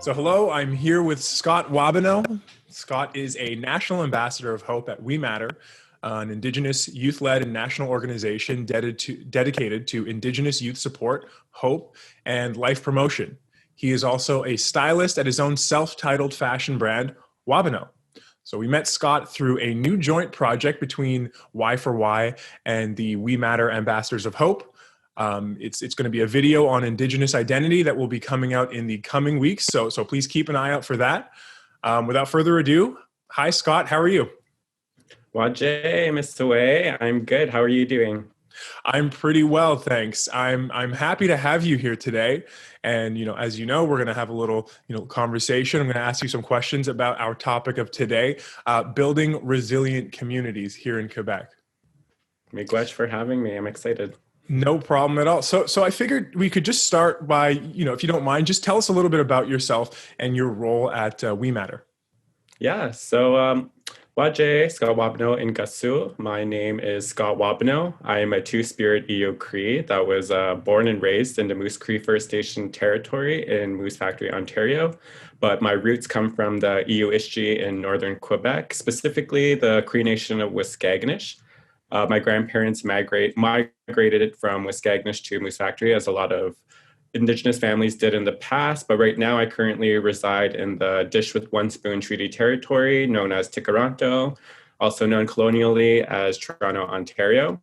So hello, I'm here with Scott Wabano. Scott is a National Ambassador of Hope at WeMatter, an Indigenous youth-led and national organization dedicated to Indigenous youth support, hope, and life promotion. He is also a stylist at his own self-titled fashion brand, Wabano. So we met Scott through a new joint project between Y4Y and the WeMatter Ambassadors of Hope. It's going to be a video on Indigenous identity that will be coming out in the coming weeks. So please keep an eye out for that. Without further ado, hi Scott, how are you? Wajay, Mr. Way, I'm good. How are you doing? I'm pretty well, thanks. I'm happy to have you here today. And as you know, we're going to have a little conversation. I'm going to ask you some questions about our topic of today, building resilient communities here in Quebec. Miigwech for having me. I'm excited. No problem at all. So I figured we could just start by, if you don't mind, just tell us a little bit about yourself and your role at WeMatter. Yeah, so Wajay, Scott Wabano in Gasu. My name is Scott Wabano. I am a two-spirit Eeyou Cree that was born and raised in the Moose Cree First Nation territory in Moose Factory, Ontario. But my roots come from the Eeyou Istchee in Northern Quebec, specifically the Cree Nation of Waskaganish. My grandparents migrated from Waskaganish to Moose Factory, as a lot of Indigenous families did in the past, but right now I currently reside in the Dish with One Spoon Treaty Territory, known as Tikaranto, also known colonially as Toronto, Ontario.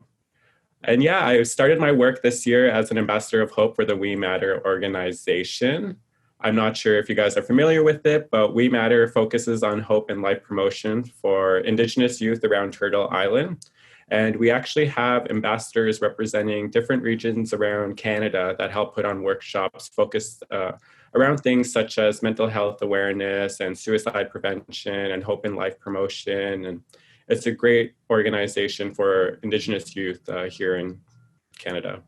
And yeah, I started my work this year as an ambassador of hope for the WeMatter organization. I'm not sure if you guys are familiar with it, but WeMatter focuses on hope and life promotion for Indigenous youth around Turtle Island. And we actually have ambassadors representing different regions around Canada that help put on workshops focused around things such as mental health awareness and suicide prevention and hope and life promotion. And it's a great organization for Indigenous youth here in Canada.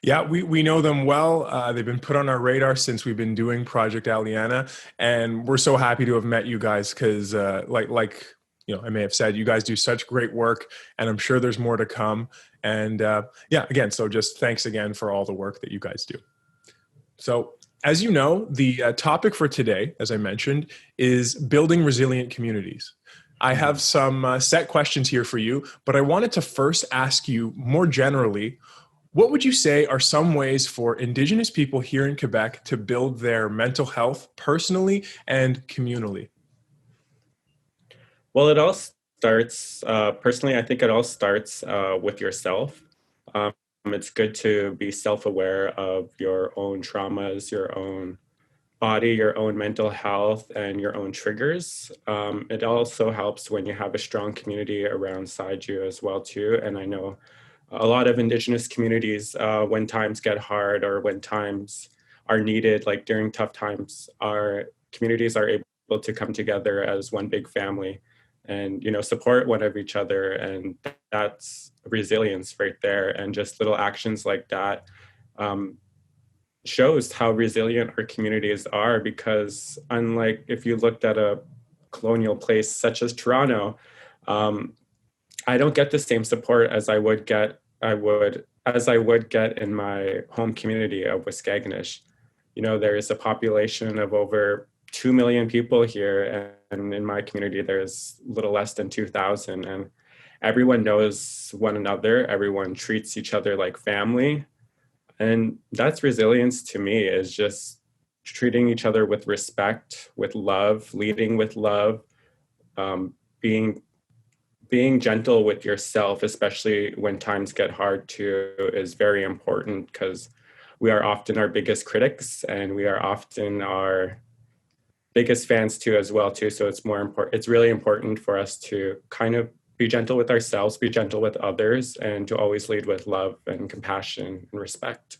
Yeah, we know them well. They've been put on our radar since we've been doing Project Aliana, and we're so happy to have met you guys because, like I may have said, you guys do such great work, and I'm sure there's more to come. And again, so just thanks again for all the work that you guys do. So, as you know, the topic for today, as I mentioned, is building resilient communities. I have some set questions here for you, but I wanted to first ask you more generally, what would you say are some ways for Indigenous people here in Quebec to build their mental health personally and communally? Well, it all starts, personally, I think it all starts with yourself. It's good to be self-aware of your own traumas, your own body, your own mental health, and your own triggers. It also helps when you have a strong community around side you as well, too. And I know a lot of Indigenous communities, when times get hard or when times are needed, like during tough times, our communities are able to come together as one big family and support one of each other, and that's resilience right there. And just little actions like that shows how resilient our communities are, because unlike if you looked at a colonial place such as Toronto, I don't get the same support as I would get in my home community of Waskaganish. There is a population of over 2 million people here, and in my community there's a little less than 2,000, and everyone knows one another, everyone treats each other like family. And that's resilience to me, is just treating each other with respect, with love, leading with love, being gentle with yourself, especially when times get hard too, is very important, because we are often our biggest critics and we are often our biggest fans too as well too. So it's really important for us to kind of be gentle with ourselves, be gentle with others, and to always lead with love and compassion and respect.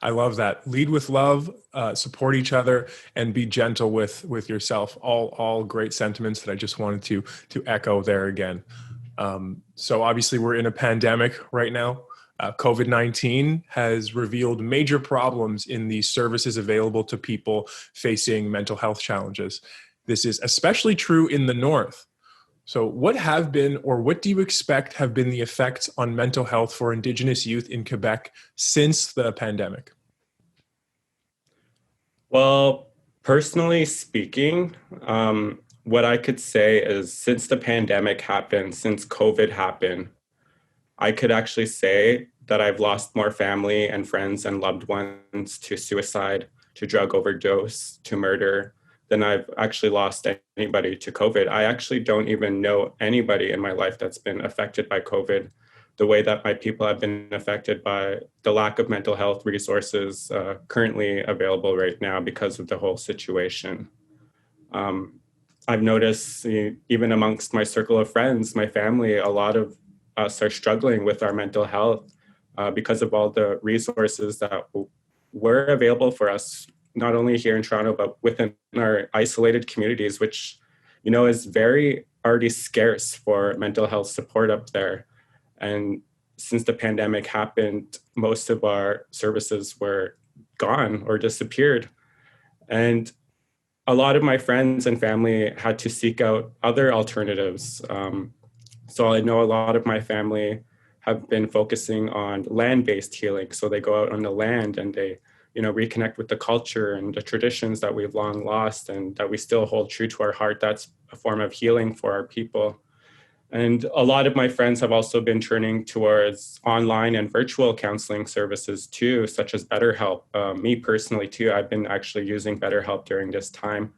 I love that. Lead with love, support each other, and be gentle with yourself. All great sentiments that I just wanted to echo there again. So obviously we're in a pandemic right now. COVID-19 has revealed major problems in the services available to people facing mental health challenges. This is especially true in the North. So what have been, or what do you expect have been the effects on mental health for Indigenous youth in Quebec since the pandemic? Well, Personally speaking, what I could say is since the pandemic happened, since COVID happened, I could actually say that I've lost more family and friends and loved ones to suicide, to drug overdose, to murder than I've actually lost anybody to COVID. I actually don't even know anybody in my life that's been affected by COVID the way that my people have been affected by the lack of mental health resources currently available right now because of the whole situation. Um, I've noticed even amongst my circle of friends, my family, a lot of us are struggling with our mental health because of all the resources that were available for us, not only here in Toronto, but within our isolated communities, which, is very already scarce for mental health support up there. And since the pandemic happened, most of our services were gone or disappeared. And a lot of my friends and family had to seek out other alternatives. So I know a lot of my family have been focusing on land-based healing. So they go out on the land and they, reconnect with the culture and the traditions that we've long lost and that we still hold true to our heart. That's a form of healing for our people. And a lot of my friends have also been turning towards online and virtual counseling services too, such as BetterHelp. Me personally too, I've been actually using BetterHelp during this time,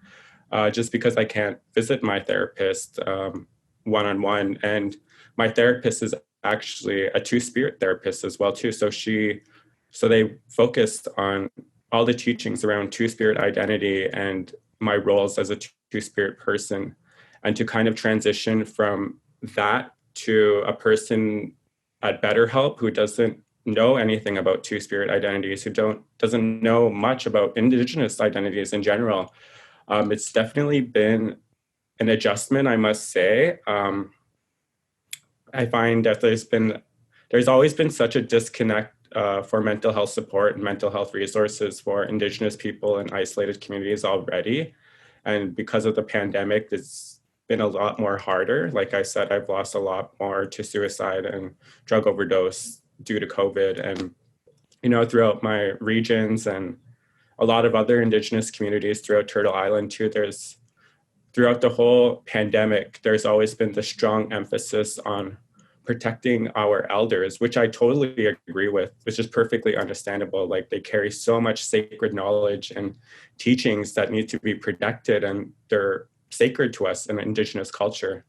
just because I can't visit my therapist one-on-one. And my therapist is actually a two-spirit therapist as well too. So they focused on all the teachings around two-spirit identity and my roles as a two-spirit person, and to kind of transition from that to a person at BetterHelp who doesn't know anything about two-spirit identities, who doesn't know much about Indigenous identities in general. It's definitely been an adjustment, I must say. I find that there's always been such a disconnect for mental health support and mental health resources for Indigenous people in isolated communities already. And because of the pandemic, it's been a lot more harder. Like I said, I've lost a lot more to suicide and drug overdose due to COVID. And, throughout my regions and a lot of other Indigenous communities throughout Turtle Island too, throughout the whole pandemic, there's always been the strong emphasis on protecting our elders, which I totally agree with, which is perfectly understandable. Like they carry so much sacred knowledge and teachings that need to be protected, and they're sacred to us in Indigenous culture.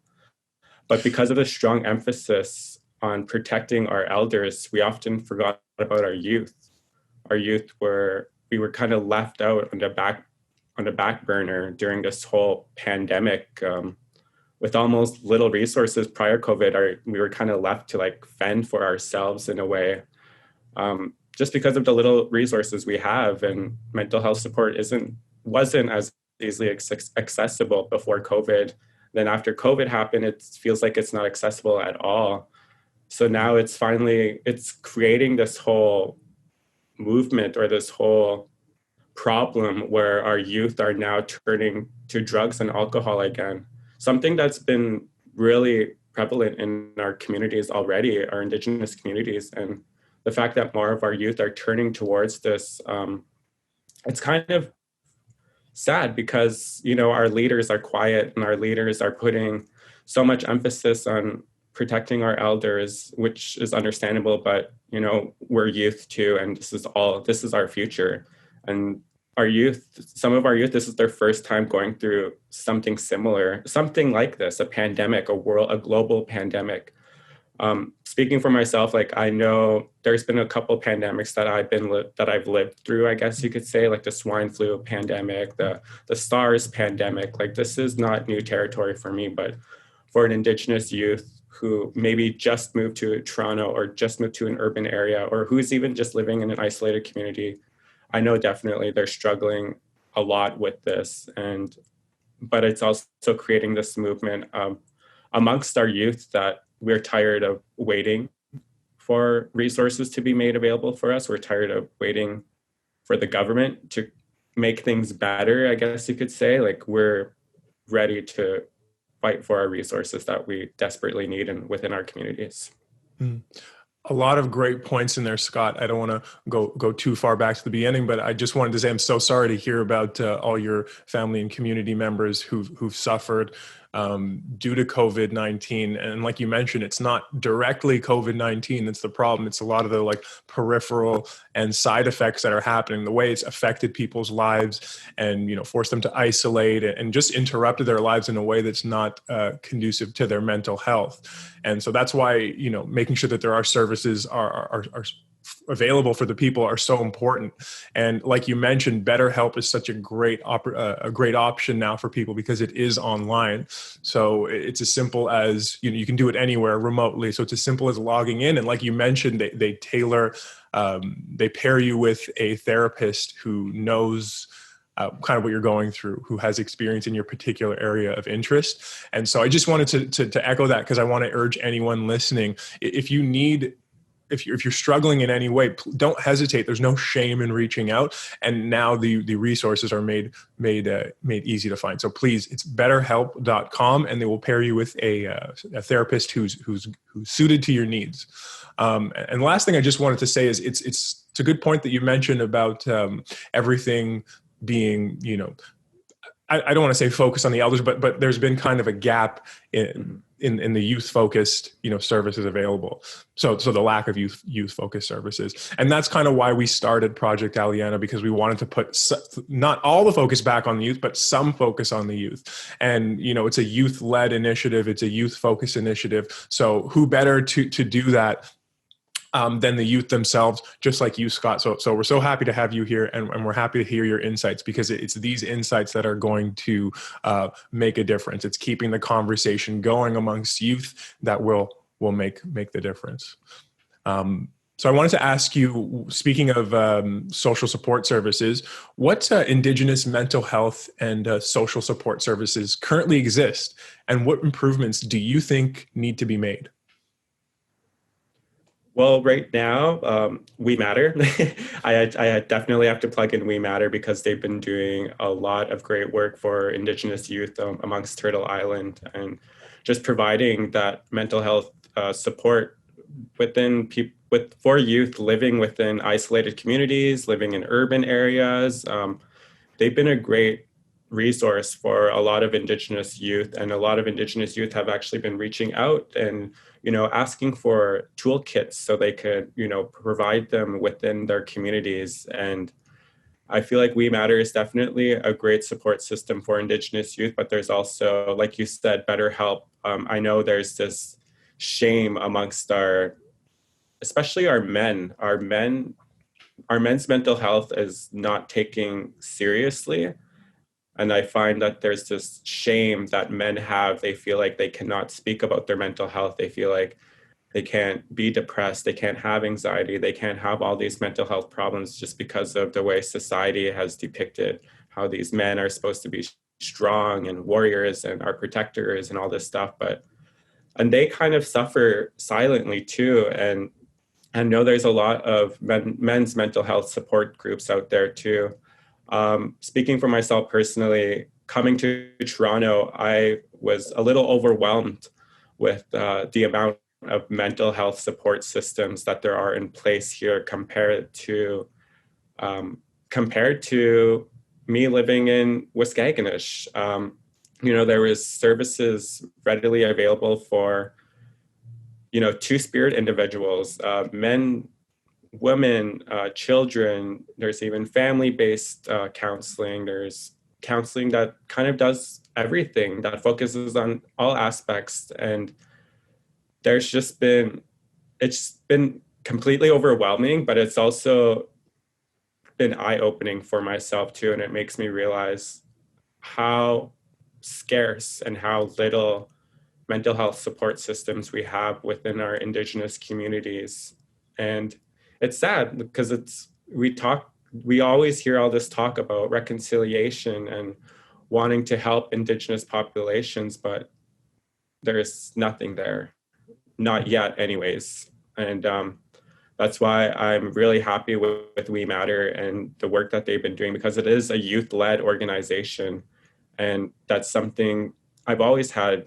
But because of the strong emphasis on protecting our elders, we often forgot about our youth. We were kind of left out on the back burner during this whole pandemic. With almost little resources prior COVID, we were kind of left to like fend for ourselves in a way, just because of the little resources we have, and mental health support wasn't as easily accessible before COVID. Then after COVID happened, it feels like it's not accessible at all. So now it's creating this whole movement or this whole problem where our youth are now turning to drugs and alcohol again. Something that's been really prevalent in our communities already, our Indigenous communities, and the fact that more of our youth are turning towards this, it's kind of sad because, our leaders are quiet and our leaders are putting so much emphasis on protecting our elders, which is understandable, but, we're youth too, and this is our future. And some of our youth, this is their first time going through something similar, something like this, a pandemic, a global pandemic. Speaking for myself, like I know there's been a couple pandemics that I've lived through, I guess you could say, like the swine flu pandemic, the SARS pandemic. Like this is not new territory for me, but for an Indigenous youth who maybe just moved to Toronto or just moved to an urban area, or who's even just living in an isolated community, I know definitely they're struggling a lot with this. But it's also creating this movement amongst our youth that we're tired of waiting for resources to be made available for us. We're tired of waiting for the government to make things better, I guess you could say. Like we're ready to fight for our resources that we desperately need within our communities. Mm. A lot of great points in there, Scott. I don't want to go too far back to the beginning, but I just wanted to say I'm so sorry to hear about all your family and community members who've suffered due to COVID-19. And like you mentioned, it's not directly COVID-19 that's the problem. It's a lot of the like peripheral and side effects that are happening, the way it's affected people's lives, and forced them to isolate and just interrupted their lives in a way that's not conducive to their mental health. And so that's why making sure that there are services are available for the people are so important. And like you mentioned, BetterHelp is such a great option now for people because it is online. So it's as simple as you can do it anywhere remotely. So it's as simple as logging in, and like you mentioned, they tailor, they pair you with a therapist who knows kind of what you're going through, who has experience in your particular area of interest. And so I just wanted to echo that, because I want to urge anyone listening, if you're struggling in any way, don't hesitate. There's no shame in reaching out. And now the resources are made easy to find. So please, it's betterhelp.com, and they will pair you with a therapist who's suited to your needs. And the last thing I just wanted to say is it's a good point that you mentioned about everything being, I don't want to say focus on the elders, but there's been kind of a gap in the youth focused, services available. So the lack of youth focused services. And that's kind of why we started Project Aliana, because we wanted to put not all the focus back on the youth, but some focus on the youth. And, it's a youth led initiative. It's a youth focused initiative. So who better to do that than the youth themselves, just like you, Scott. So we're so happy to have you here, and we're happy to hear your insights, because it's these insights that are going to make a difference. It's keeping the conversation going amongst youth that will make the difference. So I wanted to ask you, speaking of social support services, what Indigenous mental health and social support services currently exist, and what improvements do you think need to be made? Well, right now, WeMatter. I definitely have to plug in WeMatter, because they've been doing a lot of great work for Indigenous youth amongst Turtle Island, and just providing that mental health support for youth living within isolated communities, living in urban areas. They've been a great resource for a lot of Indigenous youth, and a lot of Indigenous youth have actually been reaching out and asking for toolkits so they could provide them within their communities. And I feel like WeMatter is definitely a great support system for Indigenous youth, but there's also, like you said, BetterHelp. I know there's this shame amongst especially our men. Our men's mental health is not taken seriously. And I find that there's this shame that men have. They feel like they cannot speak about their mental health. They feel like they can't be depressed. They can't have anxiety. They can't have all these mental health problems, just because of the way society has depicted how these men are supposed to be strong and warriors and are protectors and all this stuff. And they kind of suffer silently too. And I know there's a lot of men's mental health support groups out there too. Speaking for myself personally, coming to Toronto, I was a little overwhelmed with the amount of mental health support systems that there are in place here, compared to me living in Waskaganish. There was services readily available for two-spirit individuals, men, women, children. There's even family-based counseling. There's counseling that kind of does everything, that focuses on all aspects. And it's been completely overwhelming, but it's also been eye-opening for myself too. And it makes me realize how scarce and how little mental health support systems we have within our Indigenous communities. And it's sad, because we always hear all this talk about reconciliation and wanting to help Indigenous populations, but there's nothing there, not yet anyways. And that's why I'm really happy with WeMatter and the work that they've been doing, because it is a youth-led organization. And that's something I've always had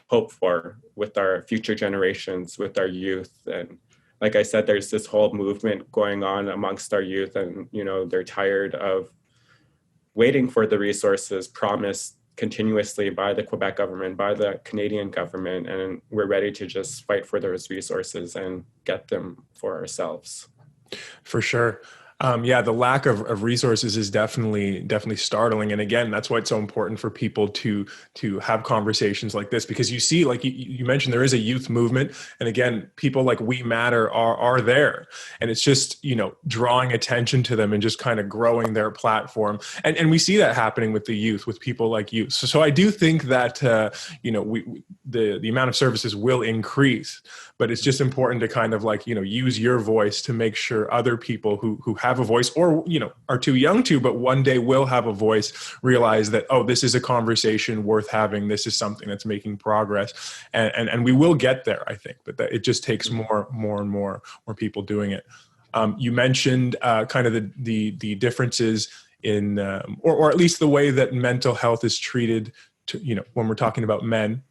hope for with our future generations, with our youth. And like I said, there's this whole movement going on amongst our youth, and they're tired of waiting for the resources promised continuously by the Quebec government, by the Canadian government, and we're ready to just fight for those resources and get them for ourselves. For sure. Yeah, the lack of resources is definitely startling. And again, that's why it's so important for people to have conversations like this, because you see, like you mentioned, there is a youth movement. And again, people like WeMatter are there. And it's just, drawing attention to them and just kind of growing their platform. And we see that happening with the youth, with people like you. So I do think that, the amount of services will increase, but it's just important to kind of use your voice to make sure other people who have a voice, or are too young to, but one day will have a voice, realize that, oh, this is a conversation worth having, this is something that's making progress, and we will get there, I think, but that it just takes more and more people doing it. You mentioned kind of the differences in or at least the way that mental health is treated when we're talking about men.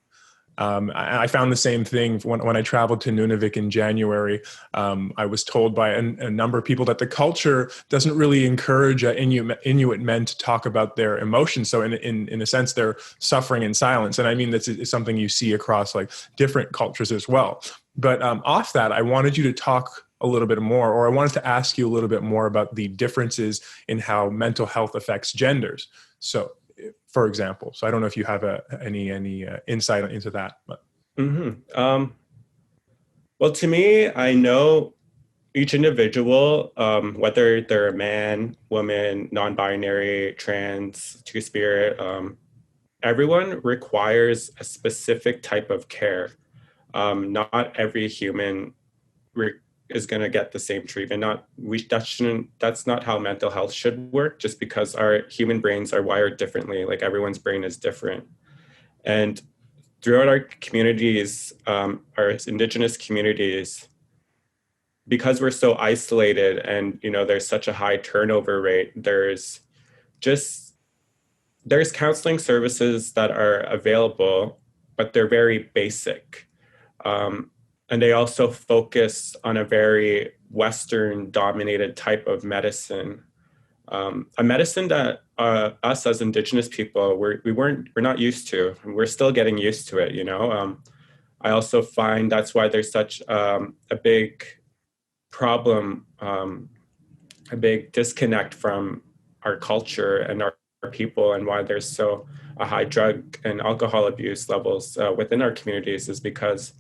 I found the same thing when I traveled to Nunavik in January. I was told by a number of people that the culture doesn't really encourage Inuit men to talk about their emotions. So in a sense, they're suffering in silence. And I mean, that's something you see across different cultures as well. But off that, I wanted you to talk a little bit more, or I wanted to ask you a little bit more about the differences in how mental health affects genders. So, for example, I don't know if you have any insight into that. But. Mm-hmm. Well, to me, I know each individual, whether they're a man, woman, non-binary, trans, two-spirit, everyone requires a specific type of care. Not every human is going to get the same treatment. That's not how mental health should work, just because our human brains are wired differently. Like, everyone's brain is different. And throughout our communities, our Indigenous communities, because we're so isolated and, there's such a high turnover rate, there's counseling services that are available, but they're very basic. And they also focus on a very Western dominated type of medicine, a medicine that us as Indigenous people, we're not used to. We're still getting used to it, I also find that's why there's such a big problem, a big disconnect from our culture and our people, and why there's so a high drug and alcohol abuse levels within our communities, is because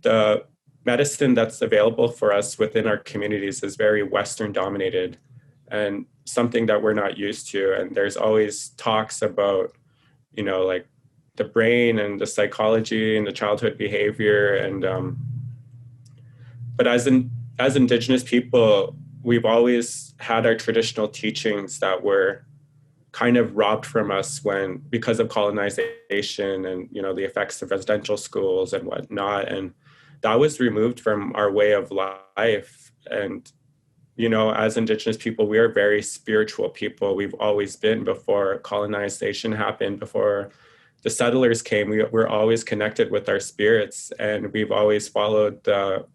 the medicine that's available for us within our communities is very Western dominated, and something that we're not used to. And there's always talks about, the brain and the psychology and the childhood behavior. And, but as Indigenous people, we've always had our traditional teachings that were kind of robbed from us because of colonization and, the effects of residential schools and whatnot. And that was removed from our way of life. And, as Indigenous people, we are very spiritual people. We've always been. Before colonization happened, before the settlers came, we're always connected with our spirits. And we've always followed the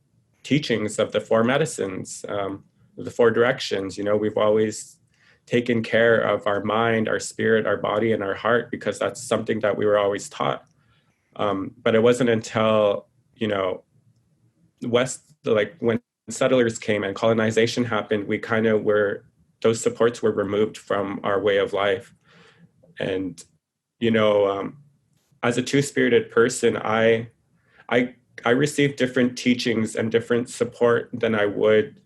teachings of the four medicines, the four directions. We've always taken care of our mind, our spirit, our body, and our heart, because that's something that we were always taught. But it wasn't until, when settlers came and colonization happened, we kind of those supports were removed from our way of life. And, as a two-spirited person, I received different teachings and different support than I would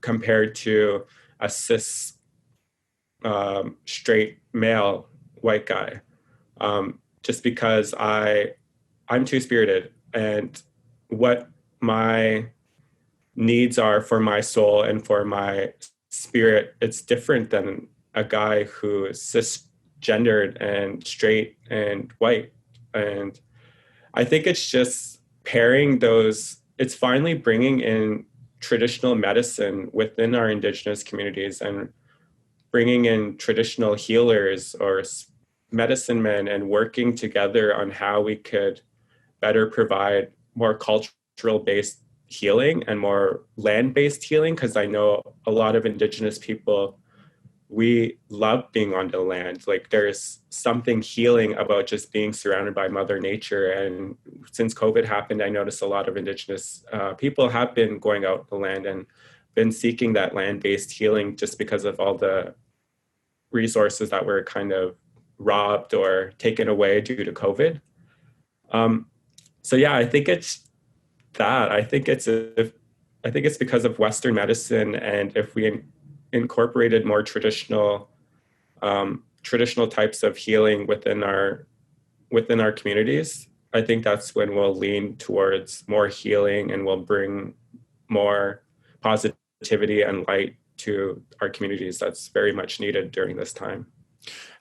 compared to a cis straight male white guy, just because I'm two-spirited, and what my needs are for my soul and for my spirit, it's different than a guy who is cisgendered and straight and white. And I think it's just pairing those, it's finally bringing in traditional medicine within our Indigenous communities and bringing in traditional healers or medicine men and working together on how we could better provide more cultural based healing and more land based healing. Because I know a lot of Indigenous people, we love being on the land. Like there's something healing about just being surrounded by Mother Nature. And since COVID happened, I noticed a lot of Indigenous people have been going out the land and been seeking that land based healing just because of all the resources that were kind of robbed or taken away due to COVID. Um, so yeah, I think it's that. I think it's because of Western medicine, and if we incorporated more traditional types of healing within our communities, I think that's when we'll lean towards more healing and we'll bring more positivity and light to our communities. That's very much needed during this time.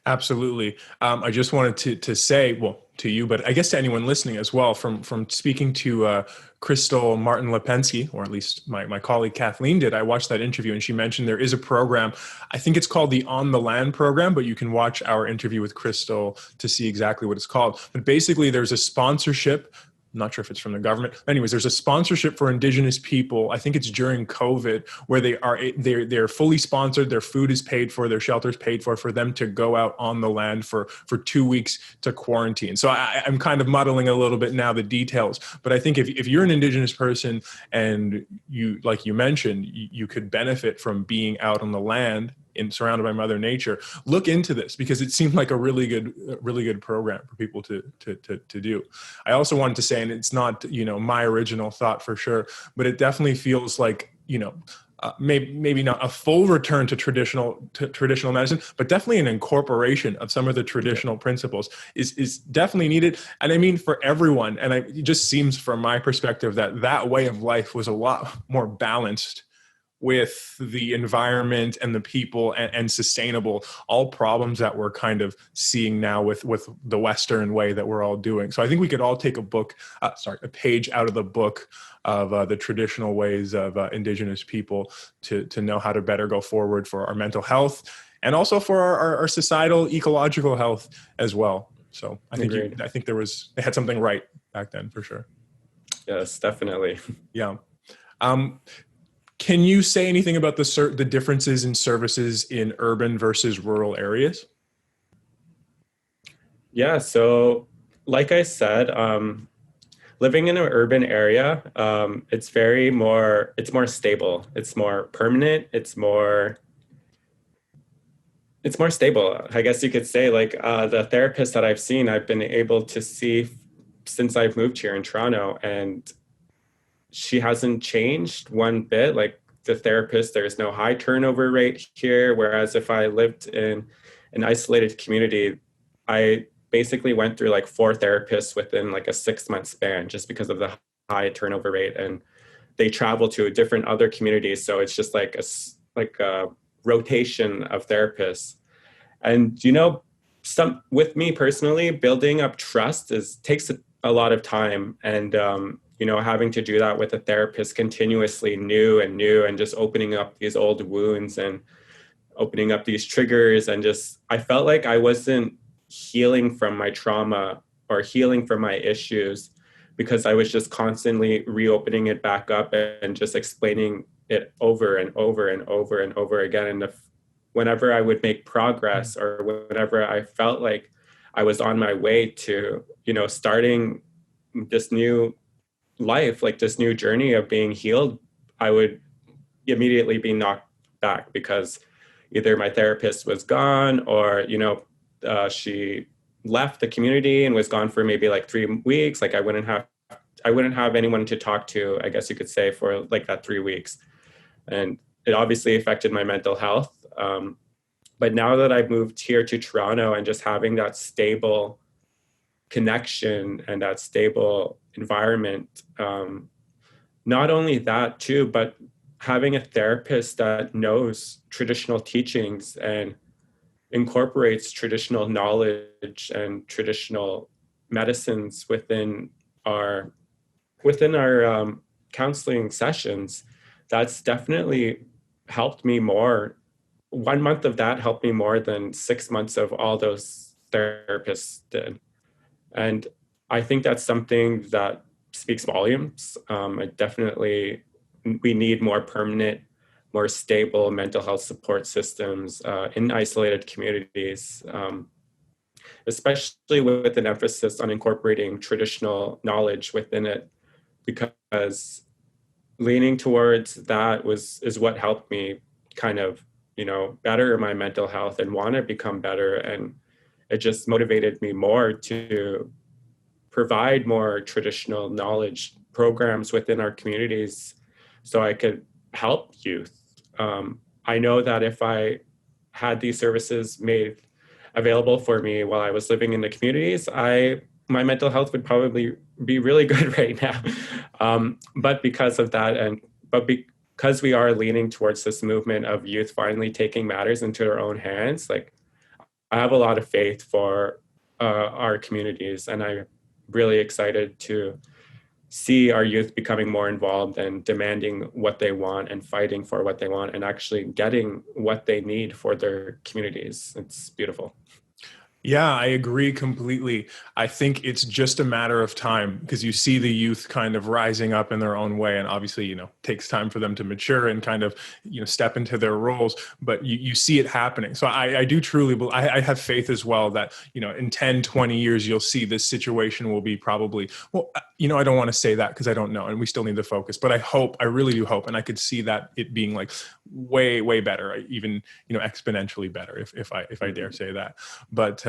Absolutely. I just wanted to say, well, to you, but I guess to anyone listening as well, from speaking to Crystal Martin Lipensky, or at least my colleague Kathleen did. I watched that interview and she mentioned there is a program. I think it's called the On the Land program, but you can watch our interview with Crystal to see exactly what it's called. But basically, there's a sponsorship. I'm not sure if it's from the government. Anyways, there's a sponsorship for Indigenous people. I think it's during COVID where they're fully sponsored. Their food is paid for, their shelter is paid for them to go out on the land for 2 weeks to quarantine. So I'm kind of muddling a little bit now the details, but I think if you're an Indigenous person and you, like you mentioned, you could benefit from being out on the land and surrounded by Mother Nature, look into this because it seemed like a really good program for people to do. I also wanted to say, and it's not my original thought for sure, but it definitely feels like maybe not a full return to traditional medicine, but definitely an incorporation of some of the traditional principles is definitely needed. And I mean for everyone. And it just seems from my perspective that way of life was a lot more balanced with the environment and the people and sustainable, all problems that we're kind of seeing now with the Western way that we're all doing. So I think we could all take a page out of the book of the traditional ways of Indigenous people to know how to better go forward for our mental health and also for our societal ecological health as well. So I think they had something right back then for sure. Yes, definitely. Yeah. Can you say anything about the differences in services in urban versus rural areas? Yeah, so like I said, living in an urban area, it's more stable, it's more permanent, it's more stable. I guess you could say, like the therapist that I've seen, I've been able to see since I've moved here in Toronto, and she hasn't changed one bit. Like the therapist, there's no high turnover rate here. Whereas if I lived in an isolated community, I basically went through like 4 therapists within like a 6-month span just because of the high turnover rate. And they travel to different other communities. So it's just like a rotation of therapists. And, with me personally, building up trust takes a lot of time. And, having to do that with a therapist continuously new and just opening up these old wounds and opening up these triggers. And just, I felt like I wasn't healing from my trauma or healing from my issues because I was just constantly reopening it back up and just explaining it over and over and over and over again. And whenever I would make progress or whenever I felt like I was on my way to, starting this new life, like this new journey of being healed, I would immediately be knocked back because either my therapist was gone or, she left the community and was gone for maybe like 3 weeks. Like I wouldn't have anyone to talk to, I guess you could say, for like that 3 weeks. And it obviously affected my mental health. But now that I've moved here to Toronto and just having that stable connection and that stable environment, not only that too, but having a therapist that knows traditional teachings and incorporates traditional knowledge and traditional medicines within our counseling sessions, that's definitely helped me more. 1 month of that helped me more than 6 months of all those therapists did. And I think that's something that speaks volumes. We need more permanent, more stable mental health support systems in isolated communities, especially with an emphasis on incorporating traditional knowledge within it, because leaning towards that is what helped me kind of, better my mental health and want to become better. And it just motivated me more to provide more traditional knowledge programs within our communities so I could help youth. I know that if I had these services made available for me while I was living in the communities, my mental health would probably be really good right now. But because of that, because we are leaning towards this movement of youth finally taking matters into their own hands, like I have a lot of faith for our communities, and I'm really excited to see our youth becoming more involved and demanding what they want and fighting for what they want and actually getting what they need for their communities. It's beautiful. Yeah, I agree completely. I think it's just a matter of time because you see the youth kind of rising up in their own way. And obviously, takes time for them to mature and kind of, step into their roles, but you see it happening. So I do truly believe, I have faith as well that, in 10, 20 years, you'll see this situation will be probably, well, I don't want to say that because I don't know. And we still need to focus, but I really do hope. And I could see that it being like way, way better, even, exponentially better if I dare say that. But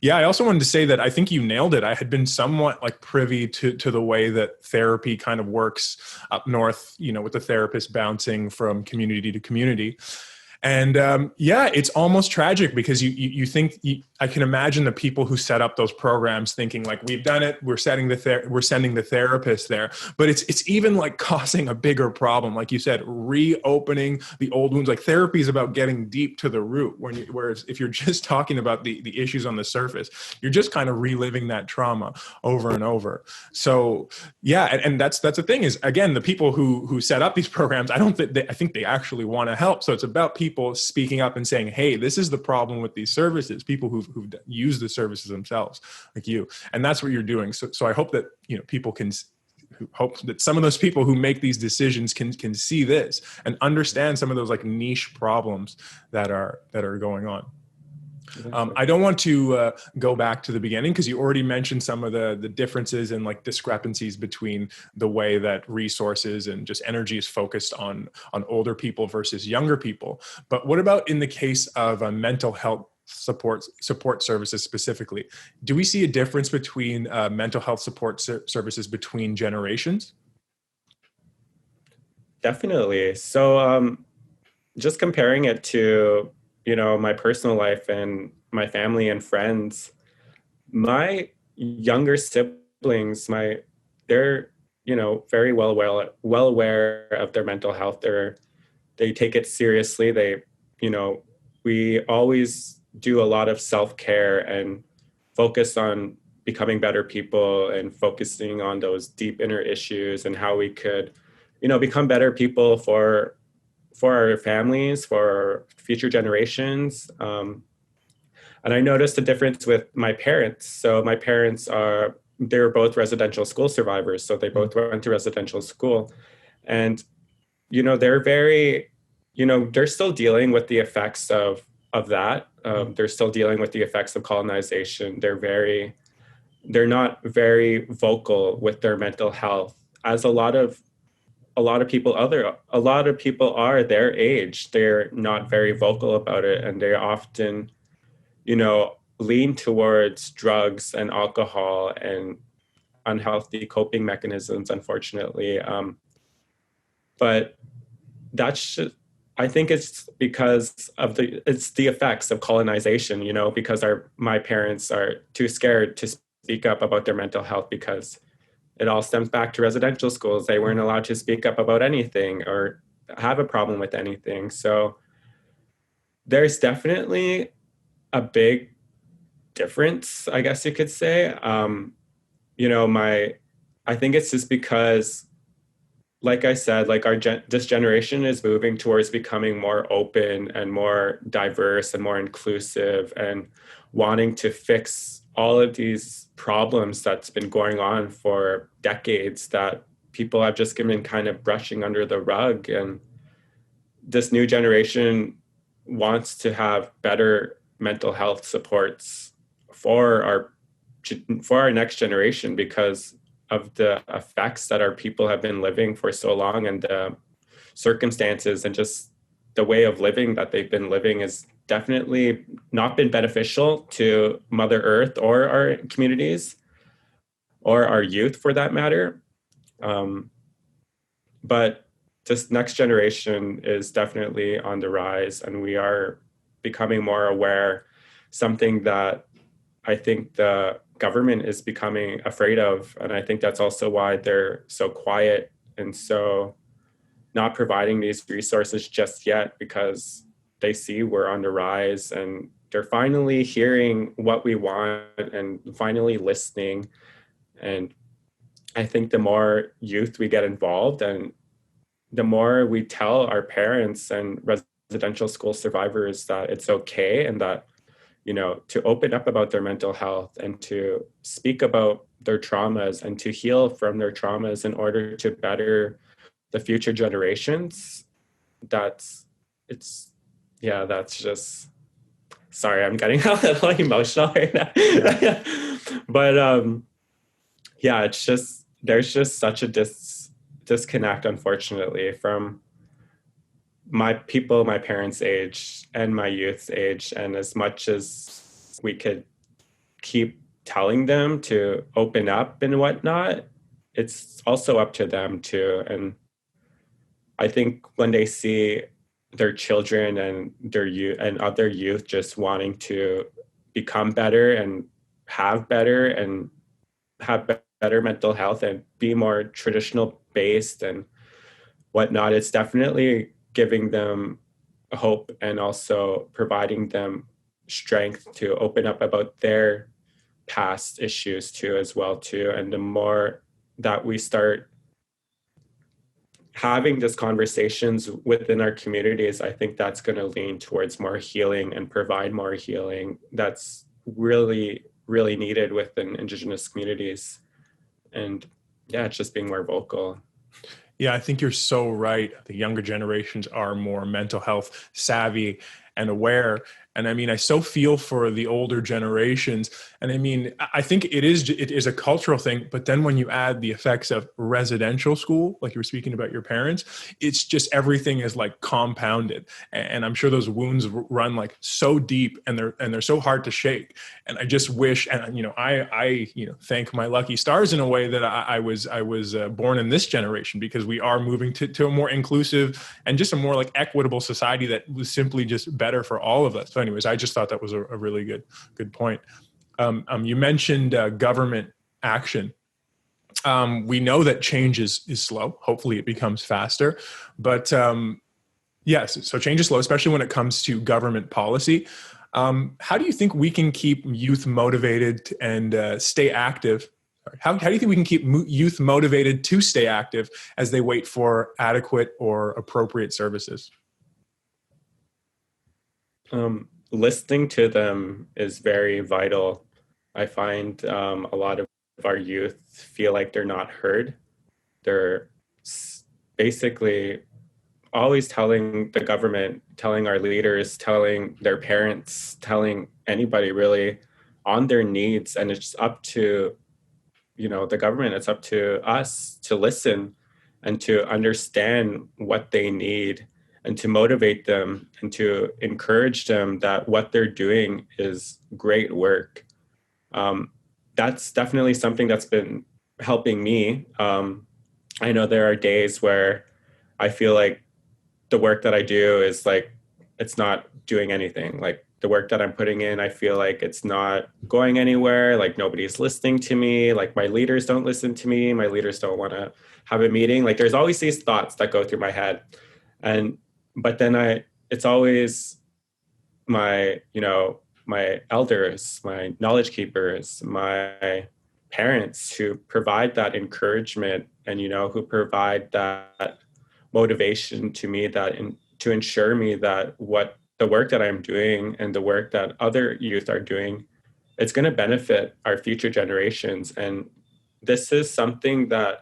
yeah, I also wanted to say that I think you nailed it. I had been somewhat like privy to the way that therapy kind of works up north, with the therapist bouncing from community to community. And yeah, it's almost tragic because you think I can imagine the people who set up those programs thinking like, we've done it, we're sending the therapist there, but it's even like causing a bigger problem. Like you said, reopening the old wounds. Like therapy is about getting deep to the root. Whereas if you're just talking about the issues on the surface, you're just kind of reliving that trauma over and over. So yeah, and that's the thing is, again, the people who set up these programs, I think they actually want to help. So it's about people speaking up and saying, hey, this is the problem with these services, people who've used the services themselves, like you. And that's what you're doing. So I hope that, people can hope that some of those people who make these decisions can see this and understand some of those like niche problems that are going on. I don't want to go back to the beginning because you already mentioned some of the differences and like discrepancies between the way that resources and just energy is focused on older people versus younger people. But what about in the case of mental health support services specifically? Do we see a difference between mental health support services between generations? Definitely. So just comparing it to my personal life and my family and friends, my younger siblings, they're very well aware of their mental health. They take it seriously. We always do a lot of self-care and focus on becoming better people and focusing on those deep inner issues and how we could become better people for our families, for future generations. And I noticed a difference with my parents. So my parents they were both residential school survivors. So they both went to residential school. And, they're very, they're still dealing with the effects of that. They're still dealing with the effects of colonization. They're not very vocal with their mental health, as a lot of people are their age. They're not very vocal about it, and they often lean towards drugs and alcohol and unhealthy coping mechanisms, unfortunately. But that's just, I think it's because of it's the effects of colonization, because my parents are too scared to speak up about their mental health because it all stems back to residential schools. They weren't allowed to speak up about anything or have a problem with anything. So there's definitely a big difference, I guess you could say. I think it's just because, like I said, like this generation is moving towards becoming more open and more diverse and more inclusive and wanting to fix all of these problems that's been going on for decades that people have just been kind of brushing under the rug. And this new generation wants to have better mental health supports for our next generation because of the effects that our people have been living for so long, and the circumstances and just the way of living that they've been living has definitely not been beneficial to Mother Earth or our communities or our youth for that matter. But this next generation is definitely on the rise, and we are becoming more aware, something that I think the government is becoming afraid of. And I think that's also why they're so quiet and so not providing these resources just yet, because they see we're on the rise and they're finally hearing what we want and finally listening. And I think the more youth we get involved and the more we tell our parents and residential school survivors that it's okay, and that, you know, to open up about their mental health and to speak about their traumas and to heal from their traumas in order to better the future generations, that's just, sorry, I'm getting a little emotional right now. Yeah. But yeah, it's just, there's just such a disconnect, unfortunately, from my people, my parents' age and my youth's age. And as much as we could keep telling them to open up and whatnot, it's also up to them too. And I think when they see their children and their youth and other youth just wanting to become better and have better mental health and be more traditional based and whatnot, it's definitely giving them hope and also providing them strength to open up about their past issues too as well too. And the more that we start having these conversations within our communities, I think that's going to lean towards more healing and provide more healing that's really, really needed within Indigenous communities. And yeah, it's just being more vocal. Yeah, I think you're so right. The younger generations are more mental health savvy and aware. And I mean, I so feel for the older generations. And I mean, I think it is a cultural thing. But then when you add the effects of residential school, like you were speaking about your parents, it's just everything is like compounded. And I'm sure those wounds run like so deep, and they're so hard to shake. And I just wish, and I thank my lucky stars in a way that I was born in this generation, because we are moving to a more inclusive and just a more like equitable society that was simply just better for all of us. So anyways, I just thought that was a really good point. You mentioned government action. We know that change is slow. Hopefully it becomes faster. But yes, so change is slow, especially when it comes to government policy. How do you think we can keep youth motivated and stay active? How do you think we can keep youth motivated to stay active as they wait for adequate or appropriate services? Listening to them is very vital. I find a lot of our youth feel like they're not heard. They're basically always telling the government, telling our leaders, telling their parents, telling anybody really on their needs. And it's up to, the government, it's up to us to listen and to understand what they need and to motivate them and to encourage them that what they're doing is great work. That's definitely something that's been helping me. I know there are days where I feel like the work that I do is like, it's not doing anything. Like the work that I'm putting in, I feel like it's not going anywhere. Like nobody's listening to me. Like my leaders don't listen to me. My leaders don't want to have a meeting. Like there's always these thoughts that go through my head. But then it's always my elders, my knowledge keepers, my parents who provide that encouragement and, who provide that motivation to me, to ensure me that what the work that I'm doing and the work that other youth are doing, it's going to benefit our future generations. And this is something that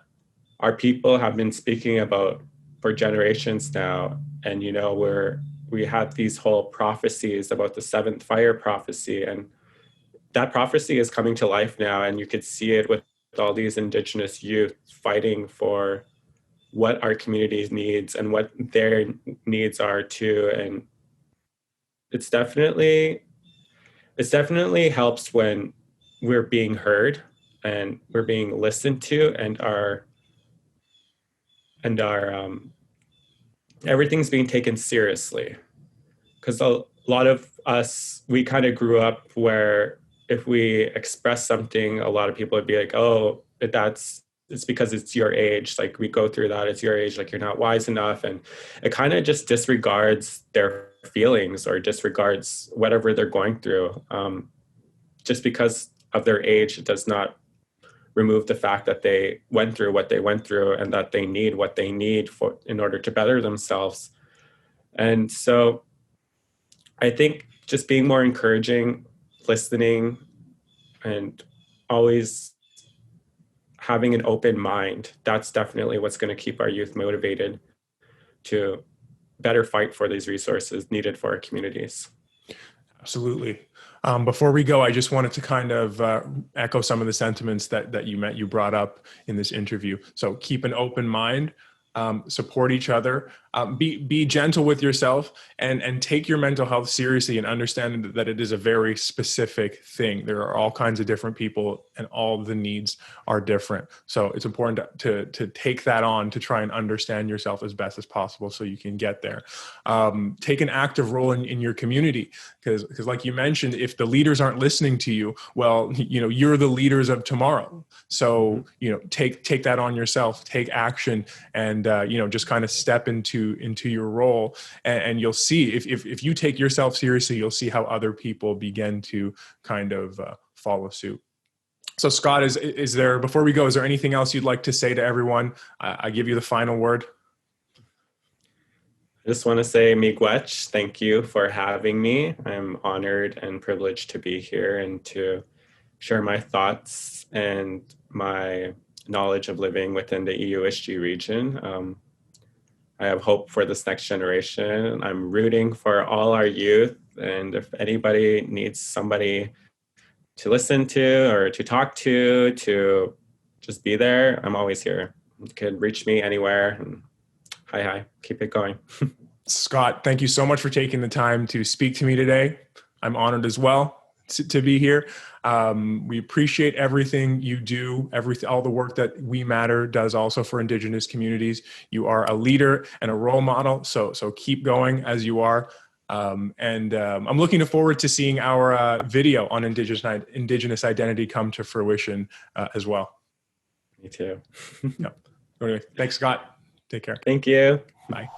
our people have been speaking about for generations now. And, you know, we have these whole prophecies about the seventh fire prophecy, and that prophecy is coming to life now. And you could see it with all these Indigenous youth fighting for what our communities needs and what their needs are too. And it's definitely helps when we're being heard and we're being listened to, and our everything's being taken seriously. Because a lot of us, we kind of grew up where if we express something, a lot of people would be like, oh, it's because it's your age. Like, we go through that, it's your age, like you're not wise enough. And it kind of just disregards their feelings or disregards whatever they're going through. Just because of their age, it does not remove the fact that they went through what they went through and that they need what they need in order to better themselves. And so I think just being more encouraging, listening, and always having an open mind, that's definitely what's going to keep our youth motivated to better fight for these resources needed for our communities. Absolutely. Before we go, I just wanted to kind of echo some of the sentiments that you brought up in this interview. So keep an open mind, support each other, be gentle with yourself, and take your mental health seriously, and understand that it is a very specific thing. There are all kinds of different people, and all the needs are different. So it's important to take that on, to try and understand yourself as best as possible so you can get there. Take an active role in your community, because like you mentioned, if the leaders aren't listening to you, well, you know, you're the leaders of tomorrow. So, you know, take that on yourself, take action, and you know, just kind of step into your role, and you'll see, if you take yourself seriously, you'll see how other people begin to kind of follow suit. So Scott, is there, before we go, is there anything else you'd like to say to everyone? I give you the final word. I just want to say miigwech, thank you for having me. I'm honored and privileged to be here and to share my thoughts and my knowledge of living within the Eeyou Istchee region. I have hope for this next generation. I'm rooting for all our youth, and if anybody needs somebody to listen to or to talk to just be there, I'm always here. You can reach me anywhere. And hi, keep it going. Scott, thank you so much for taking the time to speak to me today. I'm honored as well to be here. We appreciate everything you do, all the work that WeMatter does also for Indigenous communities. You are a leader and a role model, so keep going as you are. I'm looking forward to seeing our video on Indigenous identity come to fruition as well. Me too. Yep. Anyway, thanks, Scott. Take care. Thank you. Bye.